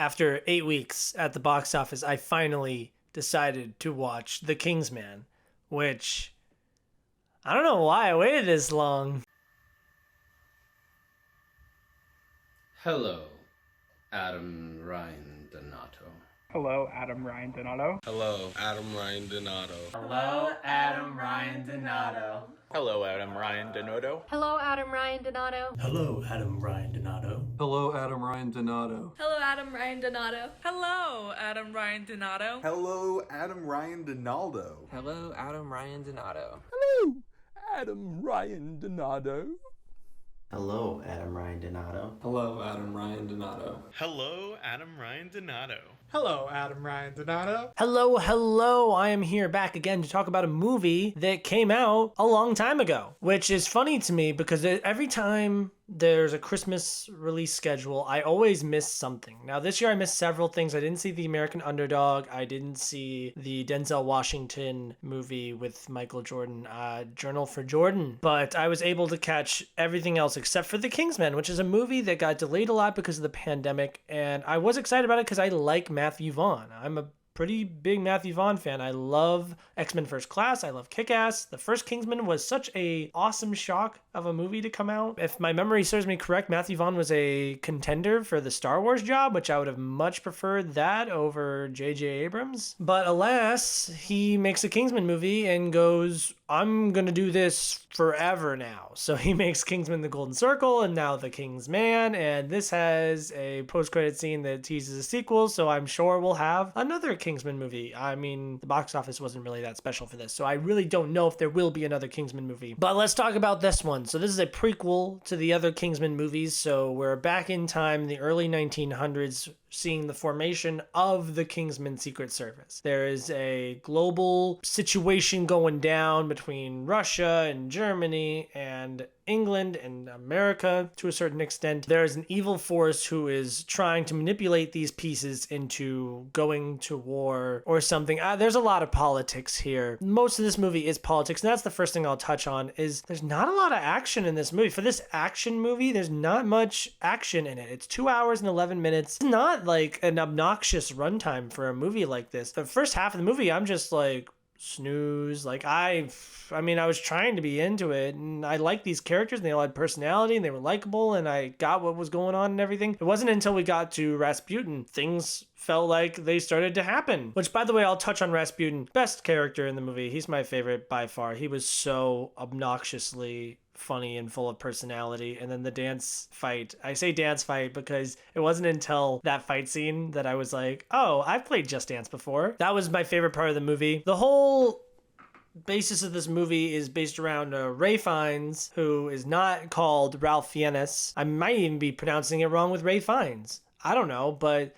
After 8 weeks at the box office, I finally decided to watch The Kingsman, which I don't know why I waited this long. Hello, Adam Ryan Donato. Hello, Adam Ryan Donato. Hello, Adam Ryan Donato. Hello, Adam Ryan Donato. Hello, Adam Ryan Donato. Hello, Adam Ryan Donato. Hello, Adam Ryan Donato. Hello, Adam Ryan Donato. Hello, Adam Ryan Donato. Hello, Adam Ryan Donato. Hello, Adam Ryan Donaldo. Hello, Adam Ryan Donato. Hello, Adam Ryan Donato. Hello, Adam Ryan Donato. Hello, Adam Ryan Donato. Hello, Adam Ryan Donato. Hello, Adam Ryan Donato. Hello, I am here back again to talk about a movie that came out a long time ago, which is funny to me because every time there's a Christmas release schedule, I always miss something. Now, this year I missed several things. I didn't see The American Underdog. I didn't see the Denzel Washington movie with Michael Jordan, Journal for Jordan. But I was able to catch everything else except for The Kingsman, which is a movie that got delayed a lot because of the pandemic. And I was excited about it because I like Matthew Vaughn. I'm a pretty big Matthew Vaughn fan. I love X-Men First Class. I love Kick-Ass. The first Kingsman was such a awesome shock of a movie to come out. If my memory serves me correct, Matthew Vaughn was a contender for the Star Wars job, which I would have much preferred that over J.J. Abrams. But alas, he makes a Kingsman movie and goes, I'm going to do this forever now. So he makes Kingsman the Golden Circle and now The Kingsman. And this has a post-credit scene that teases a sequel. So I'm sure we'll have another Kingsman movie. I mean, the box office wasn't really that special for this. So I really don't know if there will be another Kingsman movie. But let's talk about this one. So this is a prequel to the other Kingsman movies. So we're back in time, the early 1900s, seeing the formation of the Kingsman Secret Service. There is a global situation going down between Russia and Germany and England and America to a certain extent. There is an evil force who is trying to manipulate these pieces into going to war or something. There's a lot of politics here. Most of this movie is politics, and that's the first thing I'll touch on is there's not a lot of action in this movie. For this action movie, there's not much action in it. It's 2 hours and 11 minutes. It's not like an obnoxious runtime for a movie like this. The first half of the movie, I'm just like, snooze. Like I was trying to be into it, and I liked these characters, and they all had personality, and they were likable, and I got what was going on and everything. It wasn't until we got to Rasputin, things felt like they started to happen. Which, by the way, I'll touch on Rasputin. Best character in the movie. He's my favorite by far. He was so obnoxiously funny and full of personality. And then the dance fight, I say dance fight because it wasn't until that fight scene that I was like, oh, I've played Just Dance before. That was my favorite part of the movie. The whole basis of this movie is based around Ray Fiennes, who is not called Ralph Fiennes. I might even be pronouncing it wrong with Ray Fiennes. I don't know, but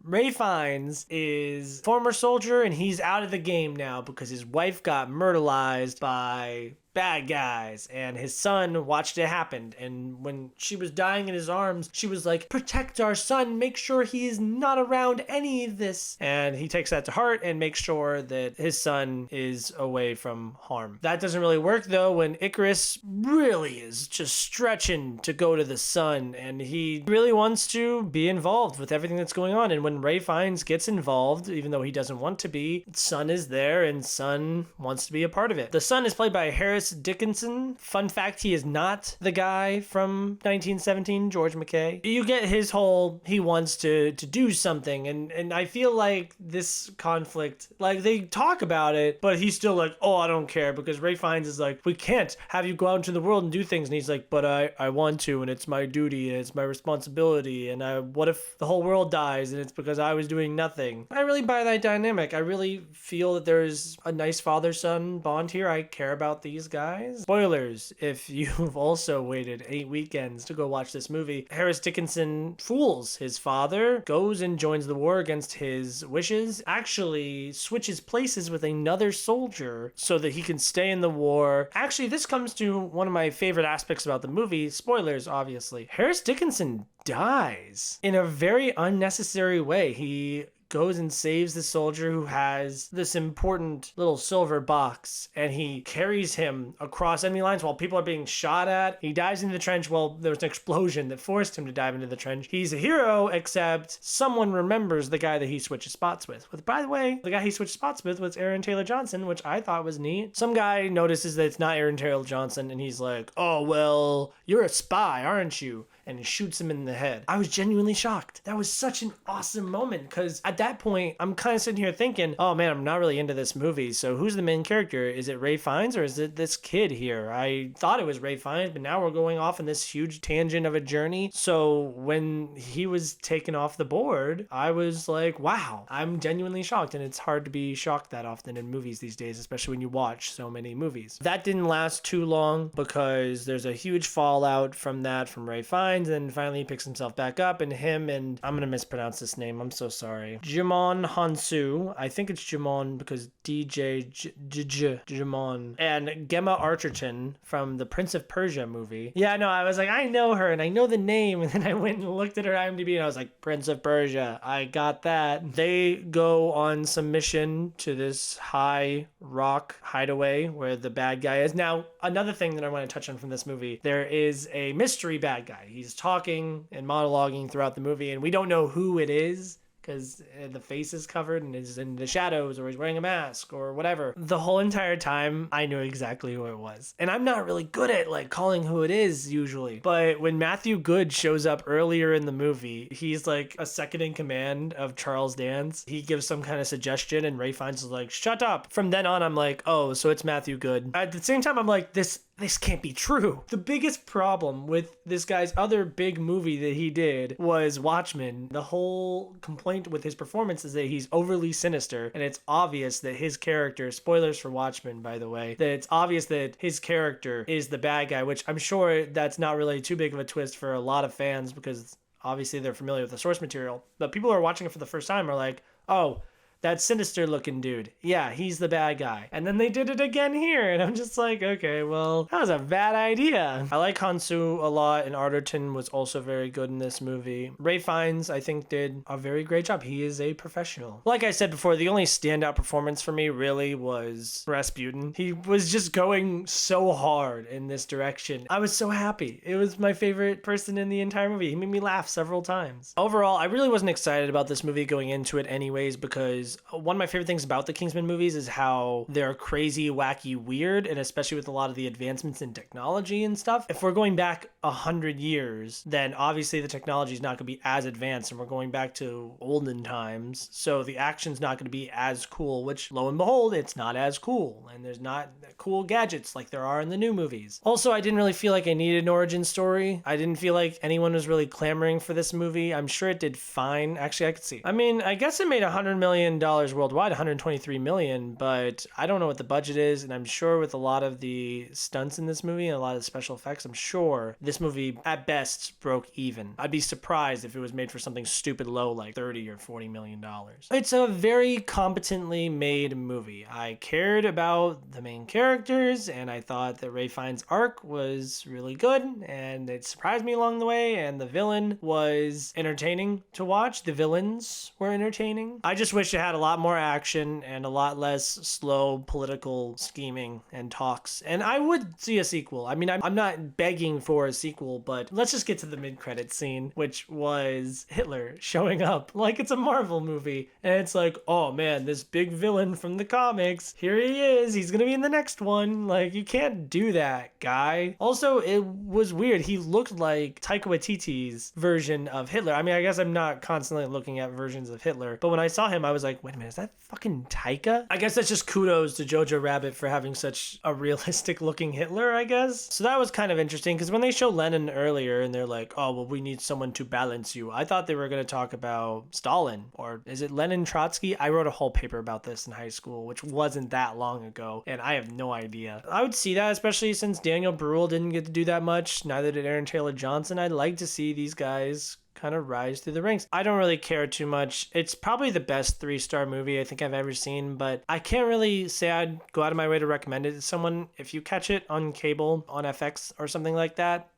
Ray Fiennes is a former soldier, and he's out of the game now because his wife got murderized by bad guys, and his son watched it happen. And when she was dying in his arms, she was like, protect our son, make sure he is not around any of this. And he takes that to heart and makes sure that his son is away from harm. That doesn't really work though when Icarus really is just stretching to go to the sun, and he really wants to be involved with everything that's going on. And when Ray Fiennes gets involved, even though he doesn't want to be, Son is there, and Son wants to be a part of it. The son is played by Harris Dickinson. Fun fact, he is not the guy from 1917, George McKay. You get his whole, he wants to do something, and I feel like this conflict, like they talk about it, but he's still like, oh, I don't care, because Ray Fiennes is like, we can't have you go out into the world and do things, and he's like, but I want to, and it's my duty, and it's my responsibility, and what if the whole world dies, and it's because I was doing nothing. I really buy that dynamic. I really feel that there's a nice father-son bond here. I care about these guys. Spoilers, if you've also waited 8 weekends to go watch this movie. Harris Dickinson fools his father, goes and joins the war against his wishes, actually switches places with another soldier so that he can stay in the war. Actually, this comes to one of my favorite aspects about the movie. Spoilers, obviously. Harris Dickinson dies in a very unnecessary way. He goes and saves the soldier who has this important little silver box, and he carries him across enemy lines while people are being shot at. He dives into the trench. Well, there was an explosion that forced him to dive into the trench. He's a hero, except someone remembers the guy that he switches spots with. By the way, the guy he switched spots with was Aaron Taylor Johnson, which I thought was neat. Some guy notices that it's not Aaron Taylor Johnson, and he's like, oh, well, you're a spy, aren't you? And he shoots him in the head. I was genuinely shocked. That was such an awesome moment, because at that point, I'm kind of sitting here thinking, oh man, I'm not really into this movie. So who's the main character? Is it Ralph Fiennes or is it this kid here? I thought it was Ralph Fiennes, but now we're going off in this huge tangent of a journey. So when he was taken off the board, I was like, wow, I'm genuinely shocked. And it's hard to be shocked that often in movies these days, especially when you watch so many movies. That didn't last too long because there's a huge fallout from that from Ralph Fiennes. And finally he picks himself back up, and him and I'm gonna mispronounce this name, I'm so sorry, Jimon Hansu, I think it's Jimon because Jimon, and Gemma Arterton from the Prince of Persia movie. Yeah, no, I was like, I know her and I know the name, and then I went and looked at her IMDb and I was like, Prince of Persia, I got that. They go on some mission to this high rock hideaway where the bad guy is. Now, another thing that I want to touch on from this movie, there is a mystery bad guy. He's talking and monologuing throughout the movie, and we don't know who it is because the face is covered and is in the shadows, or he's wearing a mask or whatever. The whole entire time, I knew exactly who it was. And I'm not really good at like calling who it is usually. But when Matthew Good shows up earlier in the movie, he's like a second in command of Charles Dance. He gives some kind of suggestion and Ralph Fiennes is like, shut up. From then on, I'm like, oh, so it's Matthew Good. At the same time, I'm like, this can't be true. The biggest problem with this guy's other big movie that he did was Watchmen. The whole complaint with his performance is that he's overly sinister, and it's obvious that his character, spoilers for Watchmen, by the way, that it's obvious that his character is the bad guy, which I'm sure that's not really too big of a twist for a lot of fans because obviously they're familiar with the source material. But people who are watching it for the first time are like, oh, that sinister looking dude. Yeah, he's the bad guy. And then they did it again here. And I'm just like, okay, well, that was a bad idea. I like Hansu a lot, and Arterton was also very good in this movie. Ralph Fiennes, I think, did a very great job. He is a professional. Like I said before, the only standout performance for me really was Rasputin. He was just going so hard in this direction. I was so happy. It was my favorite person in the entire movie. He made me laugh several times. Overall, I really wasn't excited about this movie going into it anyways, because one of my favorite things about the Kingsman movies is how they're crazy, wacky, weird, and especially with a lot of the advancements in technology and stuff. If we're going back 100 years, then obviously the technology is not going to be as advanced, and we're going back to olden times, so the action's not going to be as cool, which lo and behold, it's not as cool, and there's not cool gadgets like there are in the new movies. Also, I didn't really feel like I needed an origin story. I didn't feel like anyone was really clamoring for this movie. I'm sure it did fine. Actually, I could see. I mean, I guess it made $100 million worldwide, 123 million, but I don't know what the budget is, and I'm sure with a lot of the stunts in this movie and a lot of the special effects, I'm sure this movie at best broke even. I'd be surprised if it was made for something stupid low like 30 or 40 million dollars. It's a very competently made movie. I cared about the main characters, and I thought that Ralph Fiennes' arc was really good, and it surprised me along the way, and the villain was entertaining to watch. The villains were entertaining. I just wish it had a lot more action and a lot less slow political scheming and talks. And I would see a sequel. I mean, I'm not begging for a sequel, but let's just get to the mid-credits scene, which was Hitler showing up like it's a Marvel movie. And it's like, oh man, this big villain from the comics, here he is. He's gonna be in the next one. Like, you can't do that, guy. Also, it was weird. He looked like Taika Waititi's version of Hitler. I mean, I guess I'm not constantly looking at versions of Hitler, but when I saw him, I was like, wait a minute, is that fucking Taika? I guess that's just kudos to Jojo Rabbit for having such a realistic looking Hitler, I guess. So that was kind of interesting, because when they show Lenin earlier and they're like, oh, well, we need someone to balance you, I thought they were going to talk about Stalin, or is it Lenin Trotsky? I wrote a whole paper about this in high school, which wasn't that long ago, and I have no idea. I would see that, especially since Daniel Bruhl didn't get to do that much, neither did Aaron Taylor Johnson. I'd like to see these guys kind of rise through the ranks. I don't really care too much. It's probably the best 3-star movie I think I've ever seen, but I can't really say I'd go out of my way to recommend it to someone. If you catch it on cable, on FX or something like that,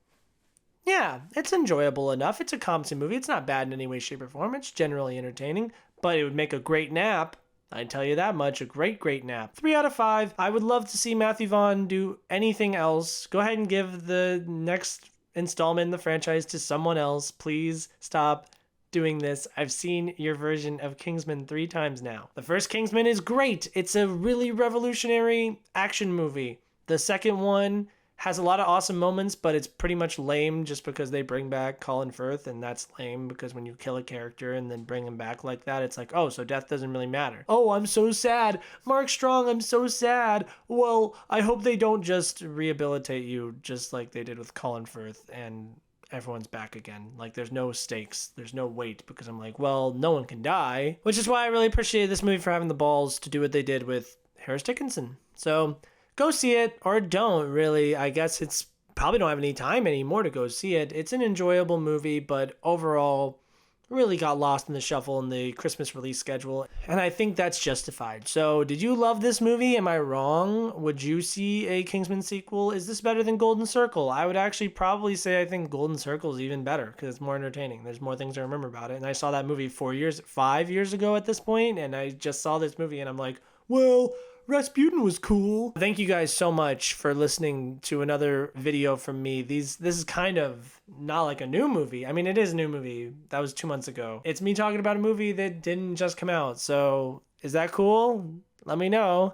Yeah, it's enjoyable enough. It's a comedy movie. It's not bad in any way, shape, or form. It's generally entertaining, but it would make a great nap. I tell you that much. A great, great nap. 3 out of 5. I would love to see Matthew Vaughn do anything else. Go ahead and give the next installment in the franchise to someone else. Please stop doing this. I've seen your version of Kingsman 3 times now. The first Kingsman is great. It's a really revolutionary action movie. The second one has a lot of awesome moments, but it's pretty much lame just because they bring back Colin Firth, and that's lame because when you kill a character and then bring him back like that, it's like, oh, so death doesn't really matter. Oh, I'm so sad. Mark Strong, I'm so sad. Well, I hope they don't just rehabilitate you just like they did with Colin Firth and everyone's back again. Like, there's no stakes, there's no weight, because I'm like, well, no one can die, which is why I really appreciate this movie for having the balls to do what they did with Harris Dickinson. So go see it, or don't, really. I guess it's probably don't have any time anymore to go see it. It's an enjoyable movie, but overall really got lost in the shuffle in the Christmas release schedule, and I think that's justified. So did you love this movie? Am I wrong? Would you see a Kingsman sequel? Is this better than Golden Circle? I would actually probably say I think Golden Circle is even better because it's more entertaining. There's more things to remember about it, and I saw that movie 5 years ago at this point, and I just saw this movie and I'm like, well, Rasputin was cool. Thank you guys so much for listening to another video from me. This is kind of not like a new movie. I mean, it is a new movie. That was 2 months ago. It's me talking about a movie that didn't just come out. So is that cool? Let me know.